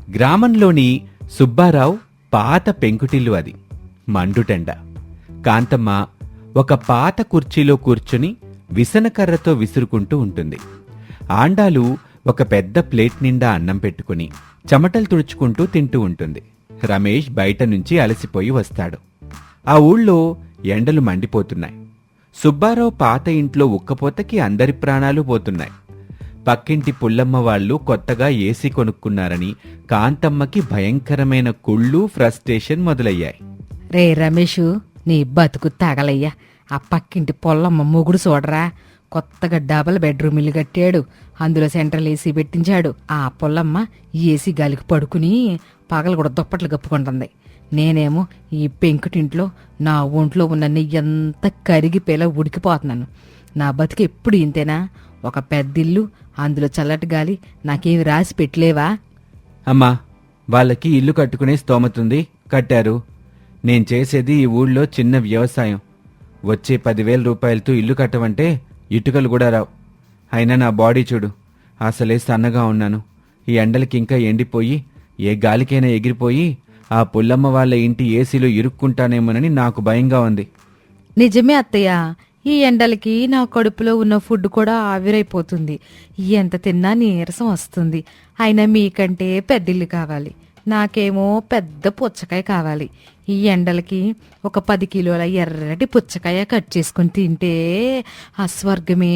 గ్రామంలోని సుబ్బారావు పాత పెంకుటిల్లు అది. మండుటెండ. కాంతమ్మ ఒక పాత కుర్చీలో కూర్చుని విసనకర్రతో విసురుకుంటూ ఉంటుంది. ఆండాలు ఒక పెద్ద ప్లేట్ నిండా అన్నం పెట్టుకుని చెమటలు తుడుచుకుంటూ తింటూ ఉంటుంది. రమేష్ బయట నుంచి అలసిపోయి వస్తాడు. ఆ ఊళ్ళో ఎండలు మండిపోతున్నాయి. సుబ్బారావు పాత ఇంట్లో ఉక్కపోతకి అందరి ప్రాణాలు పోతున్నాయి. పక్కింటి పుల్లమ్మ వాళ్ళు కొత్తగా ఏసీ కొనుక్కున్నారని కాంతమ్మకి భయంకరమైన కుళ్ళు, ఫ్రస్ట్రేషన్ మొదలయ్యాయి. రే రమేషు, నీ బతుకు తగలయ్యా. ఆ పక్కింటి పొల్లమ్మ మొగుడు చూడరా, కొత్తగా డబల్ బెడ్రూమ్ ఇల్లు కట్టాడు. అందులో సెంట్రల్ ఏసీ పెట్టించాడు. ఆ పొల్లమ్మ ఏసీ గాలికి పడుకుని పగలు కూడా దుప్పట్లు కప్పుకుంటుంది. నేనేమో ఈ పెంకుటింట్లో నా ఒంట్లో ఉన్న నెయ్యంతా కరిగిపోయేలా ఉడికిపోతున్నాను. నా బతుకు ఎప్పుడు ఇంతేనా? ఒక పెద్దిల్లు, అందులో చల్లటి గాలి, నాకేమి రాసి పెట్టలేవా? అమ్మా, వాళ్ళకి ఇల్లు కట్టుకునే స్తోమతుంది, కట్టారు. నేను చేసేది ఈ ఊళ్ళో చిన్న వ్యవసాయం. వచ్చే 10,000 రూపాయలతో ఇల్లు కట్టమంటే ఇటుకలు కూడా రావు. అయినా నా బాడీ చూడు, అసలే సన్నగా ఉన్నాను. ఈ ఎండలకి ఇంకా ఎండిపోయి ఏ గాలికైనా ఎగిరిపోయి ఆ పుల్లమ్మ వాళ్ళ ఇంటి ఏసీలో ఇరుక్కుంటానేమోనని నాకు భయంగా ఉంది. నిజమే అత్తయ్య, ఈ ఎండలకి నా కడుపులో ఉన్న ఫుడ్ కూడా ఆవిరైపోతుంది. ఎంత తిన్నా నీరసం వస్తుంది. అయినా మీకంటే పెద్దిల్లు కావాలి, నాకేమో పెద్ద పుచ్చకాయ కావాలి. ఈ ఎండలకి ఒక 10 కిలోల ఎర్రటి పుచ్చకాయ కట్ చేసుకుని తింటే ఆ స్వర్గమే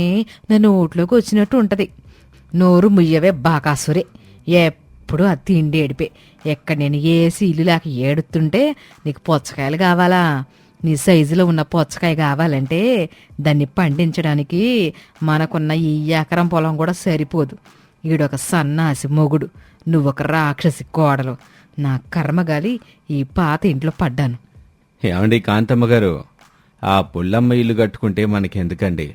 నా నోట్లోకి వచ్చినట్టు ఉంటది. నోరు ముయ్యవే బాకాసురే, ఎప్పుడు ఆ తిండి ఏడిపే. ఎక్కడ నేను ఏసి ఇల్లు లేక ఏడుతుంటే నీకు పుచ్చకాయలు కావాలా? నీ సైజులో ఉన్న పుచ్చకాయ కావాలంటే దాన్ని పండించడానికి మనకున్న ఈ ఎకరం పొలం కూడా సరిపోదు. ఈడొక సన్నాసి మొగుడు, నువ్వొక రాక్షసి కోడలు. నా కర్మగాలి ఈ పాత ఇంట్లో పడ్డాను. ఏమండి కాంతమ్మ గారు, ఆ పుల్లమ్మ ఇల్లు కట్టుకుంటే మనకెందుకండి?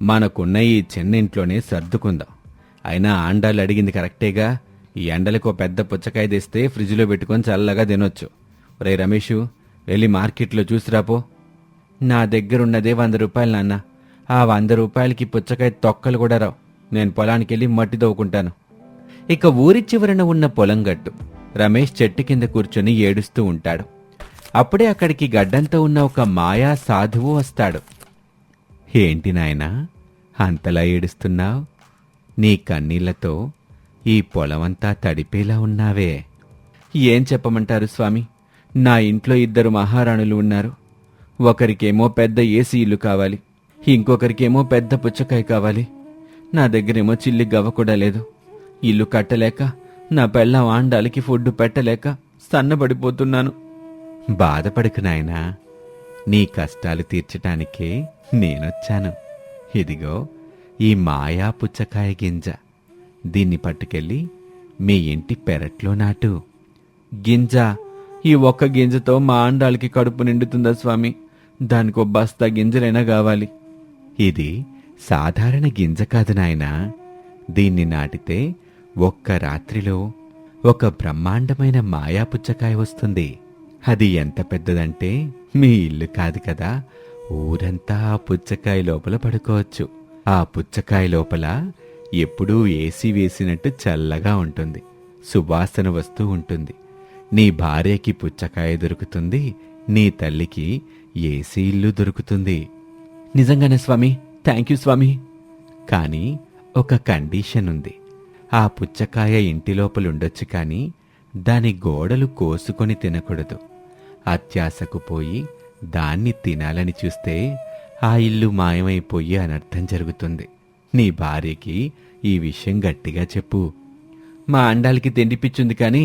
మనకున్న ఈ చిన్న ఇంట్లోనే సర్దుకుందాం. అయినా ఆండాలు అడిగింది కరెక్టేగా. ఈ ఎండలకు పెద్ద పుచ్చకాయ తెస్తే ఫ్రిడ్జ్లో పెట్టుకొని చల్లగా తినొచ్చు. రే రమేషు, వెళ్ళి మార్కెట్లో చూసిరాపో. నా దగ్గరున్నదే 100 రూపాయలు నాన్న. ఆ 100 రూపాయలకి పుచ్చకాయ తొక్కలు కూడా రావు. నేను పొలానికి వెళ్ళి మట్టి తవ్వుకుంటాను. ఇక ఊరి చివరన ఉన్న పొలం గట్టు. రమేష్ చెట్టు కింద కూర్చొని ఏడుస్తూ ఉంటాడు. అప్పుడే అక్కడికి గడ్డంతో ఉన్న ఒక మాయా సాధువు వస్తాడు. ఏంటి నాయనా అంతలా ఏడుస్తున్నావు? నీ కన్నీళ్లతో ఈ పొలమంతా తడిపేలా ఉన్నావే. ఏం చెప్పమంటారు స్వామి, నా ఇంట్లో 2 మహారాణులు ఉన్నారు. ఒకరికేమో పెద్ద ఏసీ ఇల్లు కావాలి, ఇంకొకరికేమో పెద్ద పుచ్చకాయ కావాలి. నా దగ్గరేమో చిల్లి గవ్వ కూడా లేదు. ఇల్లు కట్టలేక, నా పెళ్ళాం ఆండాలకి ఫుడ్ పెట్టలేక సన్నబడిపోతున్నాను. బాధపడకు నాయనా, నీ కష్టాలు తీర్చటానికే నేనొచ్చాను. ఇదిగో ఈ మాయా పుచ్చకాయ గింజ. దీన్ని పట్టుకెళ్ళి మీ ఇంటి పెరట్లో నాటు. గింజ? ఈ ఒక్క గింజతో మా ఆండాలకి కడుపు నిండుతుందా స్వామి? దానికో బస్తా గింజలైనా కావాలి. ఇది సాధారణ గింజ కాదు నాయనా. దీన్ని నాటితే ఒక్క రాత్రిలో ఒక బ్రహ్మాండమైన మాయా పుచ్చకాయ వస్తుంది. అది ఎంత పెద్దదంటే మీ ఇల్లు కాదు కదా, ఊరంతా ఆ పుచ్చకాయ లోపల పడుకోవచ్చు. ఆ పుచ్చకాయ లోపల ఎప్పుడూ ఏసీ వేసినట్టు చల్లగా ఉంటుంది. సువాసన వస్తూ ఉంటుంది. నీ భార్యకి పుచ్చకాయ దొరుకుతుంది, నీ తల్లికి ఏసీ ఇల్లు దొరుకుతుంది. నిజంగానే స్వామి, థ్యాంక్ యూ స్వామి. కానీ ఒక కండిషన్ ఉంది. ఆ పుచ్చకాయ ఇంటి లోపలుండొచ్చు, కానీ దాని గోడలు కోసుకొని తినకూడదు. అత్యాశకు పోయి దాన్ని తినాలని చూస్తే ఆ ఇల్లు మాయమైపోయి అనర్థం జరుగుతుంది. నీ భార్యకి ఈ విషయం గట్టిగా చెప్పు. మా అండాలకి తిండి పిచ్చుంది, కానీ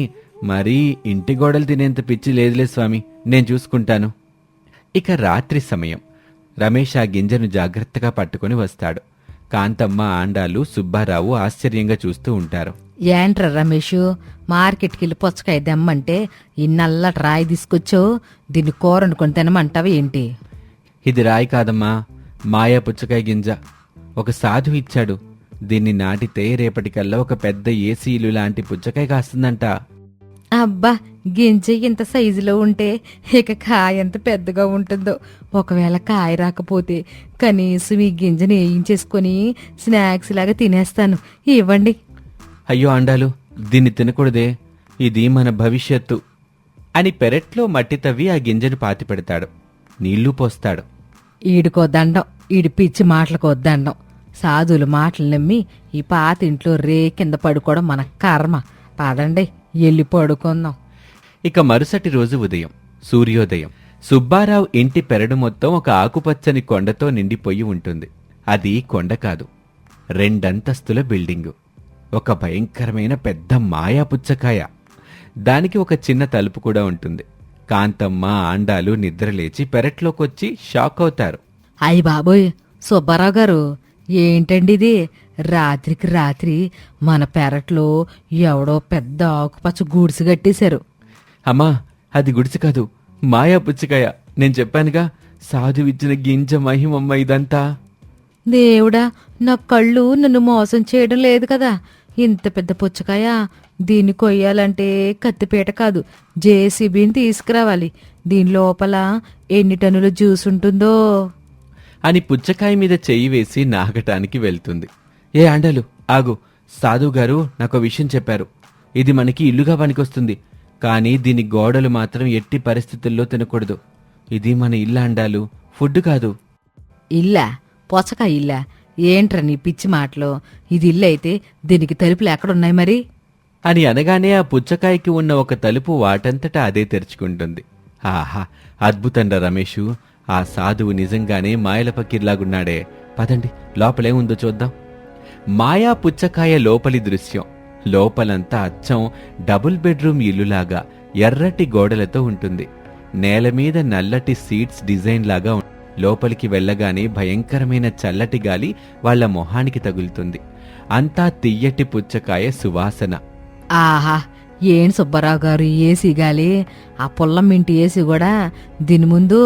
మరీ ఇంటి గోడలు తినేంత పిచ్చి లేదులే స్వామి, నేను చూసుకుంటాను. ఇక రాత్రి సమయం. రమేష్ ఆ గింజను జాగ్రత్తగా పట్టుకుని వస్తాడు. కాంతమ్మ, ఆండాలు, సుబ్బారావు ఆశ్చర్యంగా చూస్తూ ఉంటారు. ఏంట్రా రమేషు, మార్కెట్కి వెళ్ళి పుచ్చకాయ దెమ్మంటే ఈ నల్లటి రాయి తీసుకొచ్చావు, దీన్ని కూర వండుకొని తినమంటావా ఏంటి? ఇది రాయి కాదమ్మా, మాయా పుచ్చకాయ గింజ. ఒక సాధువు ఇచ్చాడు. దీన్ని నాటితే రేపటికల్లా ఒక పెద్ద ఏసీలు లాంటి పుచ్చకాయ కాస్తుందంట. అబ్బా, గింజ ఇంత సైజులో ఉంటే ఇక కాయ ఎంత పెద్దగా ఉంటుందో. ఒకవేళ కాయ రాకపోతే కనీసం ఈ గింజని వేయించేసుకొని స్నాక్స్ లాగా తినేస్తాను. ఇవ్వండి. అయ్యో అండాలు, దీన్ని తినకూడదే. ఇది మన భవిష్యత్తు అని పెరట్లో మట్టి తవ్వి ఆ గింజను పాతిపెడతాడు. నీళ్లు పోస్తాడు. ఈడికో దండం, ఈడి పిచ్చి మాటలకో దండం. సాధువుల మాటలు నమ్మి ఈ పాతింట్లో రే కింద పడుకోవడం మన కర్మ. పదండి ఎల్లి పడుకుందాం. ఇక మరుసటి రోజు ఉదయం సూర్యోదయం. సుబ్బారావు ఇంటి పెరడు మొత్తం ఒక ఆకుపచ్చని కొండతో నిండిపోయి ఉంటుంది. అది కొండ కాదు, 2 అంతస్తుల బిల్డింగు. ఒక భయంకరమైన పెద్ద మాయా పుచ్చకాయ. దానికి ఒక చిన్న తలుపు కూడా ఉంటుంది. కాంతమ్మ, ఆండాలు నిద్రలేచి పెరట్లోకొచ్చి షాక్ అవుతారు. అయ్య బాబోయ్, సుబ్బారావు గారు, ఏంటండి ఇది? రాత్రికి రాత్రి మన పెరట్లో ఎవడో పెద్ద ఆకుపచ్చ గూడ్సు కట్టేశారు. అమ్మా, అది గుడిసి కాదు, మాయా పుచ్చకాయ. నేను చెప్పానుగా, సాధువిచ్చిన గింజ మహిమమ్మ ఇదంతా. దేవుడా, నా కళ్ళు నన్ను మోసం చేయడం లేదు కదా. ఇంత పెద్ద పుచ్చకాయ, దీన్ని కొయ్యాలంటే కత్తిపీట కాదు, జేసీబీని తీసుకురావాలి. దీని లోపల ఎన్ని టన్నుల జ్యూస్ ఉంటుందో అని పుచ్చకాయ మీద చెయ్యి వేసి నాగటానికి వెళ్తుంది. ఏ ఆండాలు, ఆగు. సాధుగారు నాకో విషయం చెప్పారు. ఇది మనకి ఇల్లుగా పనికొస్తుంది, కానీ దీని గోడలు మాత్రం ఎట్టి పరిస్థితుల్లో తినకూడదు. ఇది మన ఇల్లు ఆండాలు, ఫుడ్ కాదు. ఇల్లా? పుచ్చకాయ ఇల్లా? ఏంట్రా నీ పిచ్చి మాటలు? ఇది ఇల్లు అయితే దీనికి తలుపులు ఎక్కడున్నాయి మరి? అని అనగానే ఆ పుచ్చకాయకి ఉన్న ఒక తలుపు వాటంతటా అదే తెరుచుకుంటుంది. ఆహా, అద్భుతంరా రమేషు. ఆ సాధువు నిజంగానే మాయల పకీర్లాగున్నాడే. పదండి, లోపలే ఉందో చూద్దాం. మాయా పుచ్చకాయ లోపలి దృశ్యం. లోపలంతా అచ్చం డబుల్ బెడ్రూమ్ ఇల్లులాగా ఎర్రటి గోడలతో ఉంటుంది. నేల మీద నల్లటి సీట్స్ డిజైన్ లాగా లోపలికి వెళ్ళగానే భయంకరమైన చల్లటి గాలి వాళ్ల మొహానికి తగులుతుంది. అంతా తియ్యటి పుచ్చకాయ సువాసన. ఆహా, ఏం సుబ్బారావు గారు ఏసీ గాలి! ఆ పుల్లం ఇంటి ఏసీ కూడా దీని ముందు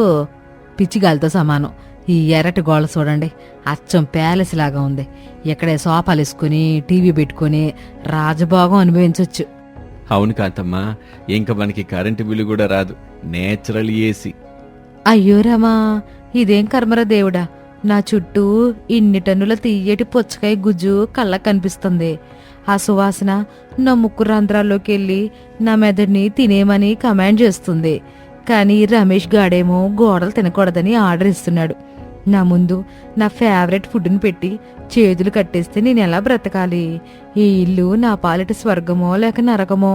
పిచ్చిగాలితో సమానం. ఈ ఎర్రటి గోళ్ళ చూడండి, అచ్చం ప్యాలెస్ లాగా ఉంది. ఇక్కడే సోఫాలు వేసుకుని టీవీ పెట్టుకుని రాజభోగం అనుభవించవచ్చు. అవును కాంతమ్మ, ఇంక మనకి కరెంటు బిల్లు కూడా రాదు. Natural AC. అయ్యో రామా, ఇదేం కర్మరా దేవుడా! నా చుట్టూ ఇన్ని టన్నుల తీయటి పుచ్చకాయ గుజ్జు కళ్ళకు కనిపిస్తుంది. ఆ సువాసన నా ముక్కు రంధ్రాల్లోకి వెళ్ళి నా మెదడుని తినేమని కమాండ్ చేస్తుంది. కానీ రమేష్ గాడేమో గోడలు తినకూడదని ఆర్డర్ ఇస్తున్నాడు. నా ముందు నా ఫేవరెట్ ఫుడ్ని పెట్టి చేతులు కట్టేస్తే నేను ఎలా బ్రతకాలి? ఈ ఇల్లు నా పాలిట స్వర్గమో లేక నరకమో.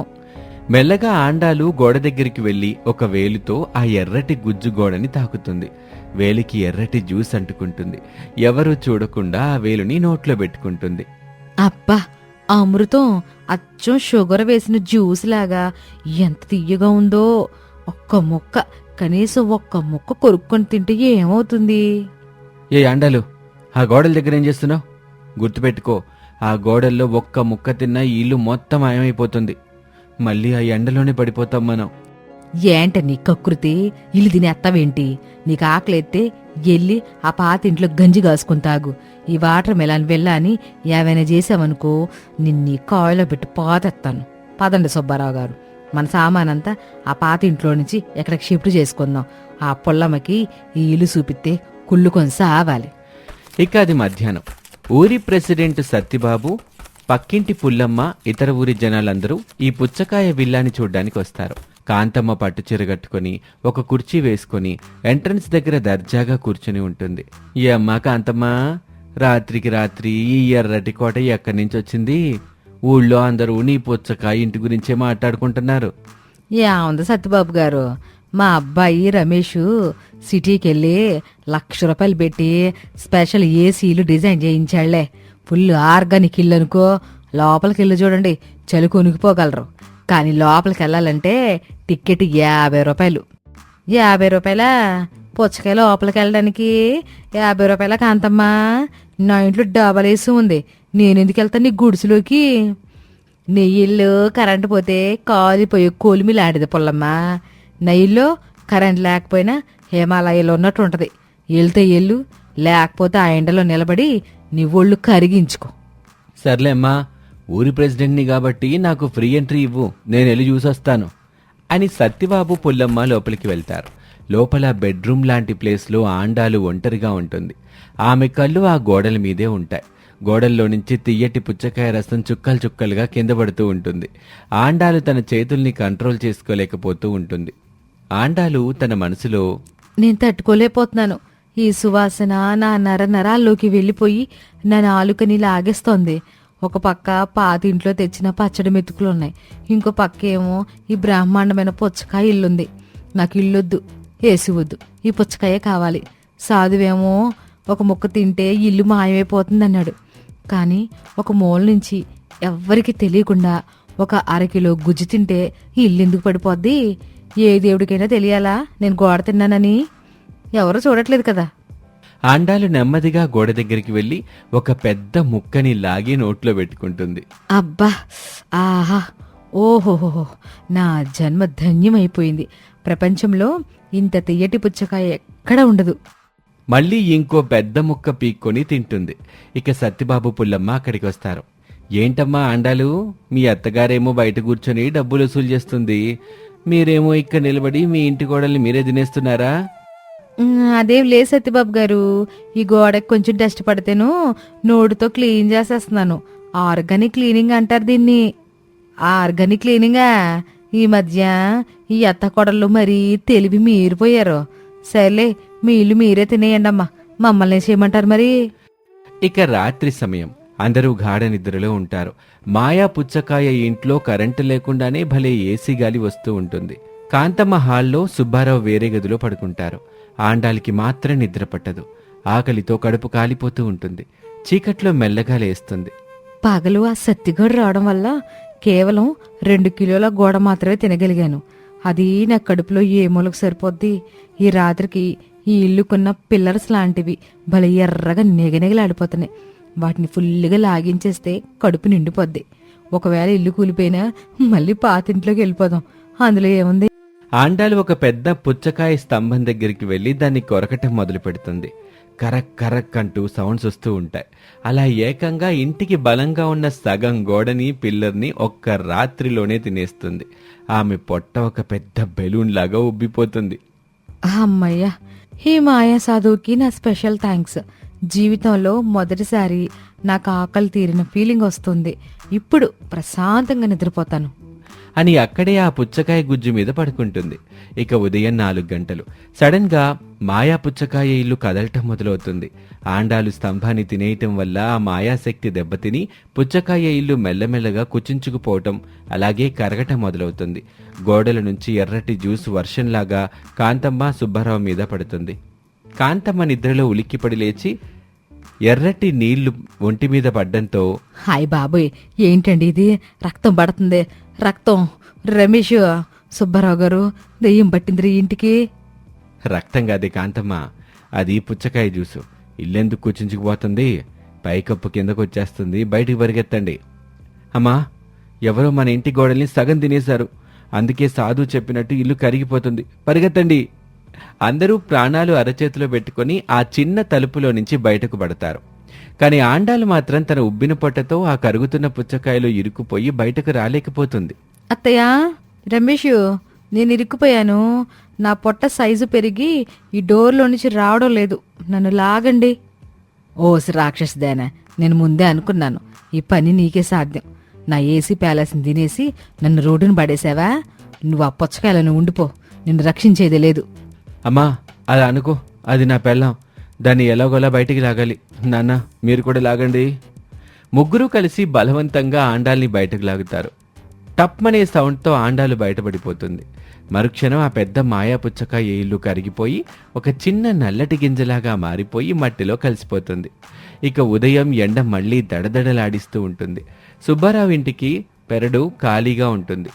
మెల్లగా ఆండాలు గోడ దగ్గరికి వెళ్లి ఒక వేలుతో ఆ ఎర్రటి గుజ్జు గోడని తాకుతుంది. వేలికి ఎర్రటి జ్యూస్ అంటుకుంటుంది. ఎవరూ చూడకుండా ఆ వేలుని నోట్లో పెట్టుకుంటుంది. అబ్బా, అమృతం! అచ్చం షుగర్ వేసిన జ్యూస్ లాగా ఎంత తియ్యగా ఉందో. ఒక్క ముక్క, కనీసం ఒక్క ముక్క కొరుక్కొని తింటే ఏమవుతుంది? ఏ ఆండాలు, ఆ గోడల దగ్గర ఏం చేస్తున్నావు? గుర్తుపెట్టుకో, ఆ గోడల్లో ఒక్క ముక్క తిన్నా ఈ ఇల్లు మొత్తం మాయమైపోతుంది. మళ్ళీ ఆ ఎండలోనే పడిపోతాం మనం. ఏంట నీ కకృతి? ఇల్లు తినేస్తావేంటి? నీకు ఆకలేస్తే ఎల్లి ఆ పాతింట్లో గంజి కాసుకుని తాగు. ఈ వాటర్ మెలాన్ వెళ్ళాని ఏవైనా చేసావనుకో, నిన్నీ కాయలో పెట్టి పోతెత్తాను. పదండి సుబ్బారావు గారు, మన సామానంతా ఆ పాతింట్లో నుంచి ఎక్కడికి షిఫ్ట్ చేసుకుందాం. ఆ పొల్లమ్మకి ఈ ఇల్లు చూపిస్తే కుళ్ళుకొని సావాలి. ఇక అది మధ్యాహ్నం. ఊరి ప్రెసిడెంట్ సత్తిబాబు, పక్కింటి పుల్లమ్మ, ఇతర ఊరి జనాలందరూ ఈ పుచ్చకాయ విల్లాని చూడ్డానికి వస్తారు. కాంతమ్మ పట్టుచీర కట్టుకుని ఒక కుర్చీ వేసుకుని ఎంట్రన్స్ దగ్గర దర్జాగా కూర్చుని ఉంటుంది. ఈ అమ్మ కాంతమ్మ, రాత్రికి రాత్రి ఈ ఎర్రటి కోట ఎక్కడి నుంచి వచ్చింది? ఊళ్ళో అందరూ నీ పుచ్చకాయ ఇంటి గురించే మాట్లాడుకుంటున్నారు. ఏముంది సత్యబాబు గారు, మా అబ్బాయి రమేష్ సిటీకి వెళ్ళి ₹1,00,000 పెట్టి స్పెషల్ ఏసీలు డిజైన్ చేయించాళ్లే. ఫుల్ ఆర్గానిక్ ఇల్లు అనుకో. లోపలికి వెళ్ళి చూడండి, చలి కొనుక్కుపోగలరు. కానీ లోపలికి వెళ్ళాలంటే టికెట్ ₹50. ₹50 పుచ్చకాయ లోపలికి వెళ్ళడానికి? ₹50 కాంతమ్మా, నా ఇంట్లో డబల్ ఏసీ ఉంది. నేనెందుకు వెళ్తాను నీ గుడిసెలోకి? నీ ఇల్లు కరెంటు పోతే కాలిపోయే కొలిమిలాంటిది పుల్లమ్మా. నా ఇల్లు కరెంట్ లేకపోయినా హిమాలయాలో ఉన్నట్టు ఉంటది. వెళ్తే ఎల్లు, లేకపోతే ఆ ఎండలో నిలబడి నీ ఒళ్ళు కరిగించుకో. సర్లే అమ్మా, ఊరి ప్రెసిడెంట్ని కాబట్టి నాకు ఫ్రీ ఎంట్రీ ఇవ్వు, నేను వెళ్ళి చూసొస్తాను అని సత్యబాబు, పుల్లమ్మ లోపలికి వెళ్తారు. లోపల బెడ్రూమ్ లాంటి ప్లేస్లో ఆండాలు ఒంటరిగా ఉంటుంది. ఆమె కళ్ళు ఆ గోడల మీదే ఉంటాయి. గోడల్లో నుంచి తియ్యటి పుచ్చకాయ రసం చుక్కలు చుక్కలుగా కింద పడుతూ ఉంటుంది. ఆండాలు తన చేతుల్ని కంట్రోల్ చేసుకోలేకపోతూ ఉంటుంది. ఆండాలు తన మనసులో, నేను తట్టుకోలేకపోతున్నాను. ఈ సువాసన నా నరాల్లోకి వెళ్ళిపోయి నా నాలుకని లాగేస్తోంది. ఒక పక్క పాతింట్లో తెచ్చిన పచ్చడి మెతుకులున్నాయి, ఇంకో పక్క ఏమో ఈ బ్రహ్మాండమైన పుచ్చకాయ ఇల్లుంది. నాకు ఇల్లొద్దు, ఏసి వద్దు, ఈ పుచ్చకాయే కావాలి. సాధువేమో ఒక ముక్క తింటే ఇల్లు మాయమైపోతుందన్నాడు. కానీ ఒక మూల నుంచి ఎవ్వరికి తెలియకుండా ఒక అరకిలో గుజ్జు తింటే ఈ ఇల్లు ఎందుకు పడిపోద్ది? ఏ దేవుడికైనా తెలియాలా నేను గోడ తిన్నానని? ఎవరూ చూడట్లేదు కదా. ఆండాలు నెమ్మదిగా గోడ దగ్గరికి వెళ్లి ఒక పెద్ద ముక్కని లాగి నోట్లో పెట్టుకుంటుంది. అబ్బా, ఆహా, ఓహోహో, నా జన్మ ధన్యమైపోయింది. ప్రపంచంలో ఇంత తియ్యటి పుచ్చకాయ ఎక్కడ ఉండదు. మళ్ళీ ఇంకో పెద్ద ముక్క పీక్కొని తింటుంది. ఇక సత్తిబాబు పుల్లమ్మ అక్కడికి వస్తారు. ఏంటమ్మా ఆండాలు, మీ అత్తగారేమో బయట కూర్చొని డబ్బులు వసూలు చేస్తుంది, మీరేమో ఇక్కడ నిలబడి మీ ఇంటి గోడల్ని మీరే తినేస్తున్నారా? అదేం లేదు సత్యబాబు గారు, ఈ గోడకి కొంచెం డస్ట్ పడితేను నోటితో క్లీన్ చేసేస్తున్నాను. ఆర్గానిక్ క్లీనింగ్ అంటారు దీన్ని. ఆర్గానిక్ క్లీనింగా? ఈ మధ్య ఈ అత్త కొడళ్ళు మరీ తెలివి మీరిపోయారు. సర్లే, మీ ఇల్లు మీరే తినేయండమ్మా, మమ్మల్ని చేయమంటారు మరి. ఇక రాత్రి సమయం. అందరూ గాఢ నిద్రలో ఉంటారు. మాయా పుచ్చకాయ ఇంట్లో కరెంటు లేకుండానే భలే ఏసీ గాలి వస్తూ ఉంటుంది. కాంతమ్మ హాల్లో, సుబ్బారావు వేరే గదిలో పడుకుంటారు. ఆండాలికి మాత్రం నిద్ర పట్టదు. ఆకలితో కడుపు కాలిపోతూ ఉంటుంది. చీకట్లో మెల్లగా లేస్తుంది. పగలు ఆ సత్తిగడు రావడం వల్ల కేవలం 2 కిలోల గోడ మాత్రమే తినగలిగాను. అది నా కడుపులో ఏ మూలకు సరిపోద్ది? ఈ రాత్రికి ఈ ఇల్లుకున్న పిల్లర్స్ లాంటివి భలే ఎర్రగా నెగనెగలాడిపోతున్నాయి. వాటిని ఫుల్గా లాగించేస్తే కడుపు నిండిపోద్ది. ఒకవేళ ఇల్లు కూలిపోయినా మళ్ళీ పాతింట్లోకి వెళ్ళిపోదాం, అందులో ఏముంది. ఆండాలు ఒక పెద్ద పుచ్చకాయ స్తంభం దగ్గరికి వెళ్లి దాన్ని కొరకటం మొదలు పెడుతుంది. కరక్ కరక్ అంటూ సౌండ్స్ వస్తూ ఉంటాయి. అలా ఏకంగా ఇంటికి బలంగా ఉన్న సగం గోడని, పిల్లర్ని ఒక్క రాత్రిలోనే తినేస్తుంది. ఆమె పొట్ట ఒక పెద్ద బెలూన్ లాగా ఉబ్బిపోతుంది. అమ్మయ్యా, ఈ మాయా సాధువుకి నా స్పెషల్ థ్యాంక్స్. జీవితంలో మొదటిసారి నాకు ఆకలి తీరిన ఫీలింగ్ వస్తుంది. ఇప్పుడు ప్రశాంతంగా నిద్రపోతాను అని అక్కడే ఆ పుచ్చకాయ గుజ్జు మీద పడుకుంటుంది. ఇక ఉదయం 4 గంటలు. సడన్ గా మాయా పుచ్చకాయ ఇల్లు కదలటం మొదలవుతుంది. ఆండాలు స్తంభాన్ని తినేయటం వల్ల ఆ మాయాశక్తి దెబ్బతిని పుచ్చకాయ ఇల్లు మెల్లమెల్లగా కుచించుకుపోవటం, అలాగే కరగటం మొదలవుతుంది. గోడల నుంచి ఎర్రటి జ్యూస్ వర్షంలాగా కాంతమ్మ, సుబ్బారావు మీద పడుతుంది. కాంతమ్మ నిద్రలో ఉలిక్కిపడి లేచి ఎర్రటి నీళ్లు ఒంటి మీద పడ్డంతో, హాయ్ బాబోయ్, ఏంటండి ఇది? రక్తం పడుతుంది, రక్తం. రమేష్, సుబ్బారావు గారు, దెయ్యం పట్టిందిరి ఇంటికి. రక్తం కాదే కాంతమ్మ, అది పుచ్చకాయ జ్యూసు. ఇల్లెందుకు కూర్చుంచుకుపోతుంది? పైకప్పు కిందకు వచ్చేస్తుంది, బయటికి పరిగెత్తండి. అమ్మా, ఎవరో మన ఇంటి గోడల్ని సగం తినేశారు, అందుకే సాధు చెప్పినట్టు ఇల్లు కరిగిపోతుంది, పరిగెత్తండి. అందరూ ప్రాణాలు అరచేతిలో పెట్టుకుని ఆ చిన్న తలుపులో నుంచి బయటకు పడతారు. కాని ఆండాలు మాత్రం తన ఉబ్బిన పొట్టతో ఆ కరుగుతున్న పుచ్చకాయలో ఇరుక్కుపోయి బయటకు రాలేకపోతుంది. అత్తయ్య, రమేష్, నేను ఇరుక్కుపోయాను. నా పొట్ట సైజు పెరిగి ఈ డోర్లో నుంచి రావడం లేదు, నన్ను లాగండి. ఓసి రాక్షసుదేనా, నేను ముందే అనుకున్నాను ఈ పని నీకే సాధ్యం. నా ఏసీ ప్యాలెస్ని తినేసి నన్ను రోడ్డును పడేసావా? నువ్వు ఆ పుచ్చకాయలను ఉండిపో, నిన్ను రక్షించేదే లేదు. అమ్మా, అలా అనుకో, అది నా పెళ్ళాం, దాన్ని ఎలాగోలా బయటికి లాగాలి. నాన్న, మీరు కూడా లాగండి. ముగ్గురూ కలిసి బలవంతంగా ఆండాల్ని బయటకు లాగుతారు. టప్మనే సౌండ్తో ఆండాలు బయటపడిపోతుంది. మరుక్షణం ఆ పెద్ద మాయా పుచ్చకాయ ఇల్లు కరిగిపోయి ఒక చిన్న నల్లటి గింజలాగా మారిపోయి మట్టిలో కలిసిపోతుంది. ఇక ఉదయం ఎండ మళ్లీ దడదడలాడిస్తూ ఉంటుంది. సుబ్బారావు ఇంటికి పెరడు ఖాళీగా ఉంటుంది.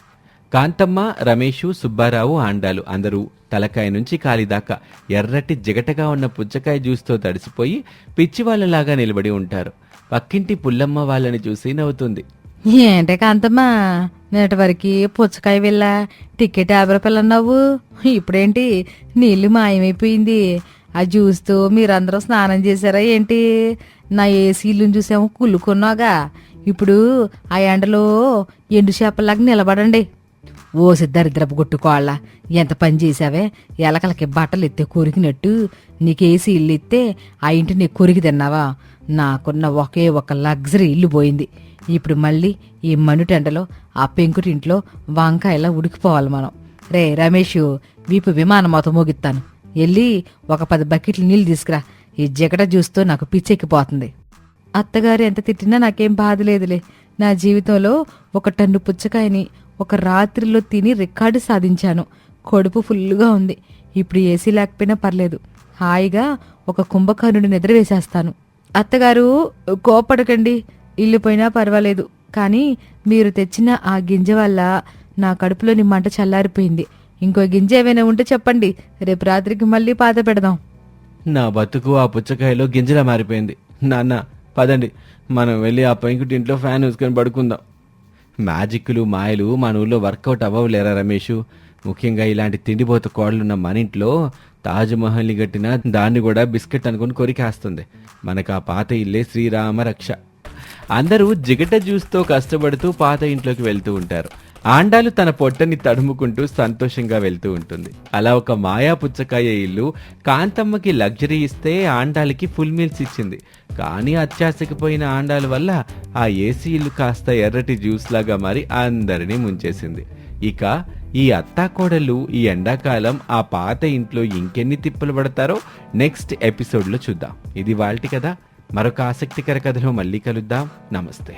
కాంతమ్మ, రమేషు, సుబ్బారావు, ఆండాలు అందరూ తలకాయ నుంచి కాలిదాకా ఎర్రటి జిగటగా ఉన్న పుచ్చకాయ జ్యూస్తో తడిసిపోయి పిచ్చివాళ్లలాగా నిలబడి ఉంటారు. పక్కింటి పుల్లమ్మ వాళ్ళని చూసి నవ్వుతుంది. ఏంటే కాంతమ్మా, నేటి వరకు పుచ్చకాయ వెళ్ళ టికెట్ 50 రూపాయలు అన్నావు, ఇప్పుడేంటి నీళ్లు మాయమైపోయింది? ఆ జ్యూస్తో మీరందరూ స్నానం చేశారా ఏంటి? నా ఏసీలను చూసాము కుళ్ళుకున్నాగా. ఇప్పుడు ఆ ఎండలో ఎండు చేపలాగా నిలబడండి. ఓసి దరిద్రపు గుట్టుకోళ్ళ ఎంత పని చేశావే, ఎలకలకి బట్టలు ఎత్తే కొరికినట్టు నీకేసి ఇల్లు ఇస్తే ఆ ఇంటి నీకు కొరికి తిన్నావా? నాకున్న ఒకే ఒక లగ్జరీ ఇల్లు పోయింది. ఇప్పుడు మళ్ళీ ఈ మనుటెండలో ఆ పెంకుటింట్లో వంకాయలా ఉడికిపోవాలి మనం. రే రమేష్, వీపు విమానం మొత్తం మోగిస్తాను. వెళ్ళి ఒక 10 బకెట్లు నీళ్ళు తీసుకురా. ఈ జగట చూస్తూ నాకు పిచ్చెక్కిపోతుంది. అత్తగారు ఎంత తిట్టినా నాకేం బాధలేదులే. నా జీవితంలో 1 టన్ను పుచ్చకాయని ఒక రాత్రిలో తిని రికార్డు సాధించాను. కడుపు ఫుల్లుగా ఉంది. ఇప్పుడు ఏసీ లేకపోయినా పర్లేదు, హాయిగా ఒక కుంభకర్ణుడి నిద్ర వేసేస్తాను. అత్తగారు కోపడకండి, ఇల్లు పోయినా పర్వాలేదు, కానీ మీరు తెచ్చిన ఆ గింజ వల్ల నా కడుపులోని మంట చల్లారిపోయింది. ఇంకో గింజ ఏమైనా ఉంటే చెప్పండి, రేపు రాత్రికి మళ్ళీ పాత పెడదాం. నా బతుకు ఆ పుచ్చకాయలో గింజలా మారిపోయింది. నాన్న పదండి, మనం వెళ్ళి ఆ పెంకుటింట్లో ఫ్యాన్ వేసుకొని పడుకుందాం. మ్యాజిక్లు మాయలు మన ఊళ్ళో వర్కౌట్ అవ్వలేరా రమేష్? ముఖ్యంగా ఇలాంటి తిండిపోత కోడలున్న మన ఇంట్లో తాజ్మహల్ని కట్టిన దాన్ని కూడా బిస్కెట్ అనుకుని కొరికేస్తుంది. మనకు ఆ పాత ఇల్లే శ్రీరామ రక్ష. అందరూ జిగట జ్యూస్తో కష్టపడుతూ పాత ఇంట్లోకి వెళ్తూ ఉంటారు. ఆండాలు తన పొట్టని తడుముకుంటూ సంతోషంగా వెళ్తూ ఉంటుంది. అలా ఒక మాయా పుచ్చకాయ ఇల్లు కాంతమ్మకి లగ్జరీ ఇస్తే ఆండాలకి ఫుల్ మీల్స్ ఇచ్చింది. కానీ అత్యాశకి పోయిన ఆండాల వల్ల ఆ ఏసీ ఇల్లు కాస్త ఎర్రటి జ్యూస్ లాగా మారి అందరినీ ముంచేసింది. ఇక ఈ అత్తాకోడలు ఈ ఎండాకాలం ఆ పాత ఇంట్లో ఇంకెన్ని తిప్పలు పడతారో నెక్స్ట్ ఎపిసోడ్లో చూద్దాం. ఇది వాల్టి కథ. మరొక ఆసక్తికర కథలో మళ్ళీ కలుద్దాం. నమస్తే.